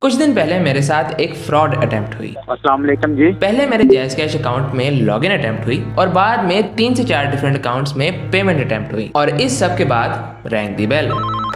कुछ दिन पहले मेरे साथ एक फ्रॉड अटेम्प्ट हुई। अस्सलाम वालेकुम जी। पहले मेरे जैज़ कैश अकाउंट में लॉगिन अटेम्प्ट हुई और बाद में 3 से 4 डिफरेंट अकाउंट्स में पेमेंट अटेम्प्ट हुई और इस सब के बाद रैंग दी बेल।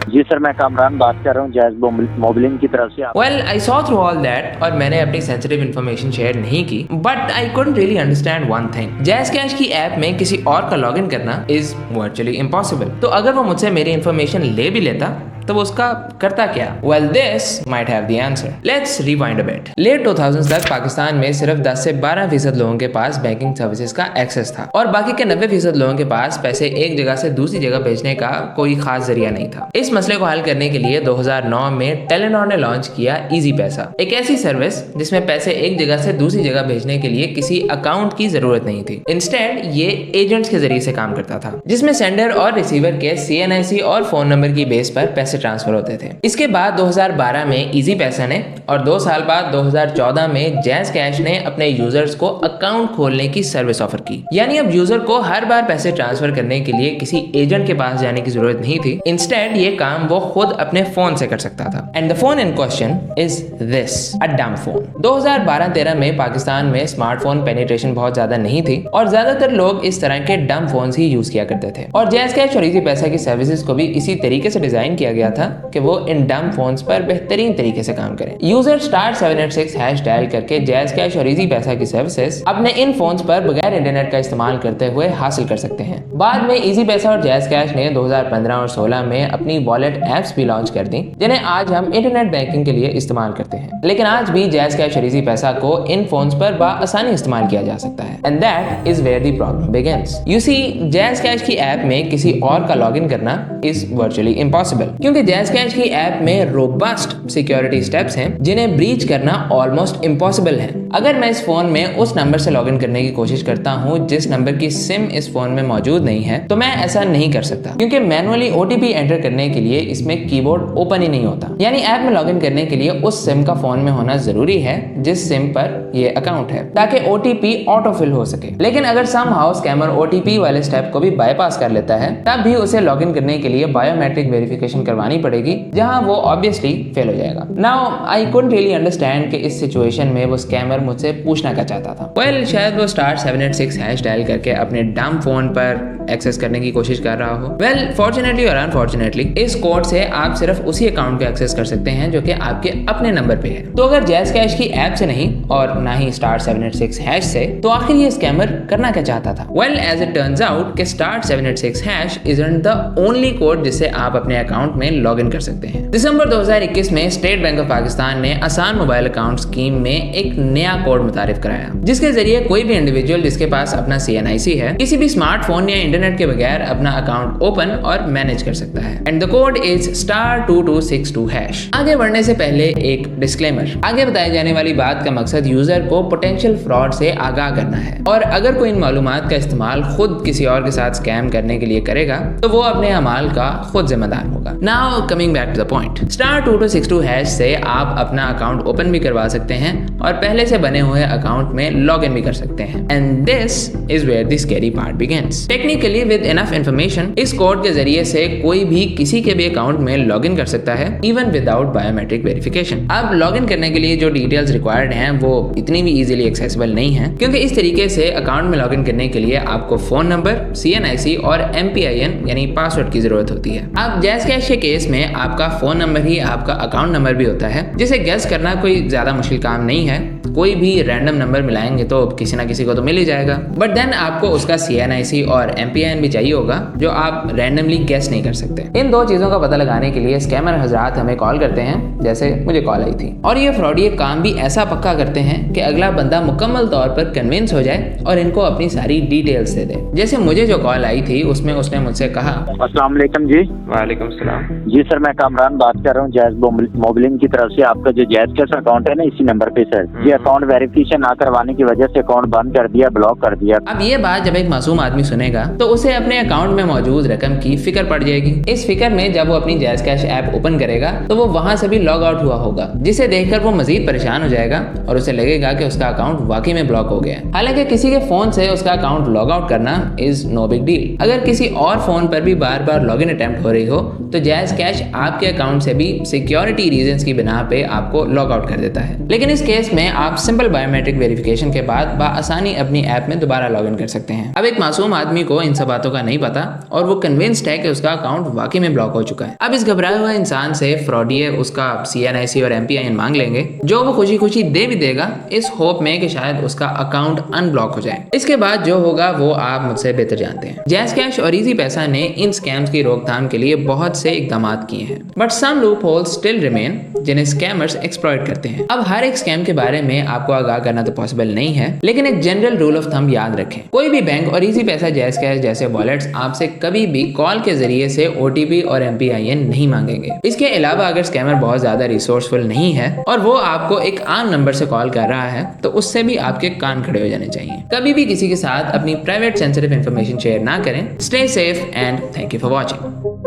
जी सर, मैं कामरान बात कर रहा हूँ जैज़ मोबिलिंग की तरफ से। Well I saw through all that और मैंने अपनी सेंसिटिव इन्फॉर्मेशन शेयर नहीं की, but I couldn't really understand one thing. Jazz cash की ऐप में किसी और का लॉगिन करना इज वर्चुअली इम्पॉसिबल। तो अगर वो मुझसे मेरी इन्फॉर्मेशन ले भी लेता तो वो उसका करता क्या? Well this might have the answer. Let's rewind a bit. Late 2000s तक पाकिस्तान में सिर्फ 10 से 12% लोगों के पास बैंकिंग सर्विसेज का एक्सेस था और बाकी के 90% लोगों के पास पैसे एक जगह से दूसरी जगह भेजने का कोई खास जरिया नहीं था। इस मसले को हल करने के लिए 2009 में टेलीनॉर ने लॉन्च किया इजी पैसा, एक ऐसी सर्विस जिसमें पैसे एक जगह से दूसरी जगह भेजने के लिए किसी अकाउंट की जरूरत नहीं थी। इंस्टेड ये एजेंट्स के जरिए से काम करता था, जिसमें सेंडर और रिसीवर के CNIC और फोन नंबर की बेस पर पैसे ट्रांसफर होते थे। इसके बाद 2012 में इजी पैसा ने और 2 साल बाद 2014 में जैज़ कैश ने अपने यूजर्स को अकाउंट खोलने की सर्विस ऑफर की। यानी अब यूजर को हर बार पैसे ट्रांसफर करने के लिए किसी एजेंट के पास जाने की जरूरत नहीं थी। इंस्टेड ये काम वो खुद अपने फोन से कर सकता था। And the phone in question is this, a dumb phone. 2012-13 में पाकिस्तान में स्मार्टफोन पेनिट्रेशन बहुत ज्यादा नहीं थी और ज्यादातर लोग इस तरह के डम फोन ही यूज किया करते थे और जैज़ कैश और इजी पैसा की सर्विसेज को भी इसी तरीके से डिजाइन किया गया था कि वो इन डम फोन्स पर बेहतरीन तरीके से काम करें। यूजर *786# डायल करके जैज़ कैश और इजी पैसा की सर्विसेज अपने इन फोन्स पर बगैर इंटरनेट का इस्तेमाल करते हुए हासिल कर सकते हैं। बाद में इजी पैसा और जैज़ कैश ने 2015 और 16 में अपनी वॉलेट एप्स भी लॉन्च कर दी, जिन्हें आज हम इंटरनेट बैंकिंग के लिए इस्तेमाल करते हैं। लेकिन आज भी जैज़ कैश और इजी पैसा को इन फोन्स पर बआसानी इस्तेमाल किया जा सकता है। And that is where the problem begins. You see, Jazz cash की ऐप में किसी और का लॉगिन करना इज वर्चुअली इम्पॉसिबल, क्योंकि जैज़ कैश की ऐप में रोबस्ट सिक्योरिटी स्टेप्स हैं जिन्हें ब्रीच करना ऑलमोस्ट इम्पॉसिबल है। अगर मैं इस फोन में उस नंबर से लॉगिन करने की कोशिश करता हूँ जिस नंबर की सिम इस फोन में मौजूद नहीं है, तो मैं ऐसा नहीं कर सकता, क्योंकि मैनुअली OTP एंटर करने के लिए इसमें कीबोर्ड ओपन ही नहीं होता। यानी ऐप में लॉगिन करने के लिए उस सिम का फोन में होना जरूरी है जिस सिम पर ये अकाउंट है, ताकि OTP ऑटोफिल हो सके। लेकिन अगर समहाउ स्कैमर OTP वाले स्टेप को भी बाईपास कर लेता है, तब भी उसे लॉगिन करने के लिए बायोमेट्रिक वेरिफिकेशन करवानी पड़ेगी, जहां वो ऑब्वियसली फेल हो जाएगा। Now I couldn't really understand कि इस सिचुएशन में वो स्कैमर मुझसे पूछना क्या चाहता था। वेल, शायद वो *786# डायल करके अपने डम फोन पर एक्सेस करने की कोशिश कर रहा हो। वेल, फॉर्चुनेटली और अनफॉर्चुनेटली इस कोड से आप सिर्फ उसी अकाउंट को एक्सेस कर सकते हैं जो कि आपके अपने नंबर पे है। तो अगर जैज़ कैश की ऐप से नहीं और ना ही *786# से, तो आखिर ये स्कैमर करना क्या चाहता था? Well, as it turns out कि *786# इजंट द ओनली कोड जिससे आप अपने अकाउंट में लॉग इन कर सकते हैं। दिसंबर 2021 में स्टेट बैंक ऑफ पाकिस्तान ने आसान मोबाइल अकाउंट स्कीम में एक नया कोड मुतारिफ कराया, जिसके जरिए कोई भी इंडिविजुअल जिसके पास अपना CNIC है, किसी भी स्मार्टफोन या इंटरनेट के बगैर अपना अकाउंट ओपन और मैनेज कर सकता है। And the code is *2262#। आगे बढ़ने से पहले एक डिस्क्लेमर। आगे बताई जाने वाली बात का मकसद यूजर को पोटेंशियल फ्रॉड से आगाह करना है, और अगर कोई इन मालूमात का इस्तेमाल खुद किसी और के साथ स्कैम करने के लिए करेगा तो वो अपने अमाल का खुद जिम्मेदार होगा। Now coming back to the point, *2262# से आप अपना अकाउंट ओपन भी करवा सकते हैं और पहले से बने हुए अकाउंट में लॉग इन भी कर सकते हैं। And this is where the scary part begins. Technically with enough information, इस कोड के जरिए से कोई भी किसी के भी अकाउंट में लॉग इन कर सकता है, इवन विदाउट बायोमेट्रिक वेरिफिकेशन। अब लॉग इन करने के लिए जो डिटेल्स रिक्वायर्ड हैं वो इतनी भी इजीली एक्सेसिबल नहीं है, क्योंकि इस तरीके से अकाउंट में लॉग इन करने के लिए आपको फोन नंबर, CNIC और MPIN यानी पासवर्ड की जरूरत होती है। अब जैज़ कैश के केस में आपका फोन नंबर ही आपका अकाउंट नंबर भी होता है, जिसे गेस करना कोई ज्यादा मुश्किल काम नहीं है। कोई भी रैंडम नंबर मिलाएंगे तो किसी ना किसी को तो मिल ही जाएगा, बट देन आपको उसका CNIC और MPIN भी चाहिए होगा, जो आप रैंडमली गेस नहीं कर सकते। इन दो चीजों का पता लगाने के लिए स्कैमर हजरात हमें कॉल करते हैं, जैसे मुझे कॉल आई थी, और ये फ्रॉडी काम भी ऐसा पक्का करते हैं कि अगला बंदा मुकम्मल तौर पर कन्विंस हो जाए और इनको अपनी सारी डिटेल्स दे दे। जैसे मुझे जो कॉल आई थी उसमें उसने मुझसे कहा, अस्सलाम वालेकुम जी। वालेकुम सलाम। जी सर, मैं कामरान बात कर रहा हूँ जैज़ मोबिलिंग की तरफ से। आपका जो जैज़ कैश अकाउंट है ना, इसी नंबर पे सर, ये अकाउंट अकाउंट वेरिफिकेशन ना करवाने की वजह से अकाउंट बंद कर दिया, ब्लॉक कर दिया। अब ये बात जब एक मासूम आदमी सुनेगा तो उसे अपने अकाउंट में मौजूद रकम की फिक्र पड़ जाएगी। इस फिक्र में जब वो अपनी जैज़ कैश ऐप ओपन करेगा तो वो वहां से भी लॉग आउट हुआ होगा, जिसे देखकर वो मजीद परेशान हो जाएगा और उसे लगेगा कि उसका अकाउंट वाकई में ब्लॉक हो गया। हालांकि किसी के फोन से उसका अकाउंट लॉग आउट करना इज नो बिग डील। अगर किसी और फोन पर भी बार बार लॉगिन अटेम्प्ट हो रही हो तो जैज़ कैश आपके अकाउंट से भी सिक्योरिटी रीजंस की बिना पे आपको लॉग आउट कर देता है। लेकिन इस केस में आप सिंपल बायोमेट्रिक वेरिफिकेशन के बाद बआसानी अपनी ऐप में दोबारा लॉग इन कर सकते हैं। अब एक मासूम आदमी को इन सब बातों का नहीं पता और वो कन्विंस्ड है कि उसका अकाउंट वाकई में ब्लॉक हो चुका है। अब इस घबराए हुए इंसान से फ्रॉडिये उसका CNIC और MPIN मांग लेंगे, जो वो खुशी खुशी दे भी देगा इस होप में कि शायद उसका अकाउंट अनब्लॉक हो जाए। इसके बाद जो होगा वो आप मुझसे बेहतर जानते हैं। जैज़ कैश और इजी पैसा ने इन स्कैम्स की रोकथाम के लिए बहुत से इकदाम किए हैं, but some loopholes still remain जिन्हें स्कैमर्स एक्सप्लॉइट करते हैं। अब हर एक स्कैम के बारे में आपको आगाह करना तो पॉसिबल नहीं है, लेकिन एक जनरल रूल ऑफ थंब याद रखें। कोई भी बैंक और इजी पैसा, जैज़ कैश जैसे वॉलेट्स आपसे कभी भी कॉल के जरिए से OTP और MPIN नहीं मांगेंगे। इसके अलावा अगर स्कैमर बहुत ज्यादा रिसोर्सफुल नहीं है और वो आपको एक आम नंबर से कॉल कर रहा है तो उससे भी आपके कान खड़े हो जाने चाहिए। कभी भी किसी के साथ अपनी प्राइवेट सेंसिटिव इंफॉर्मेशन शेयर ना करें। Stay safe and thank you for watching.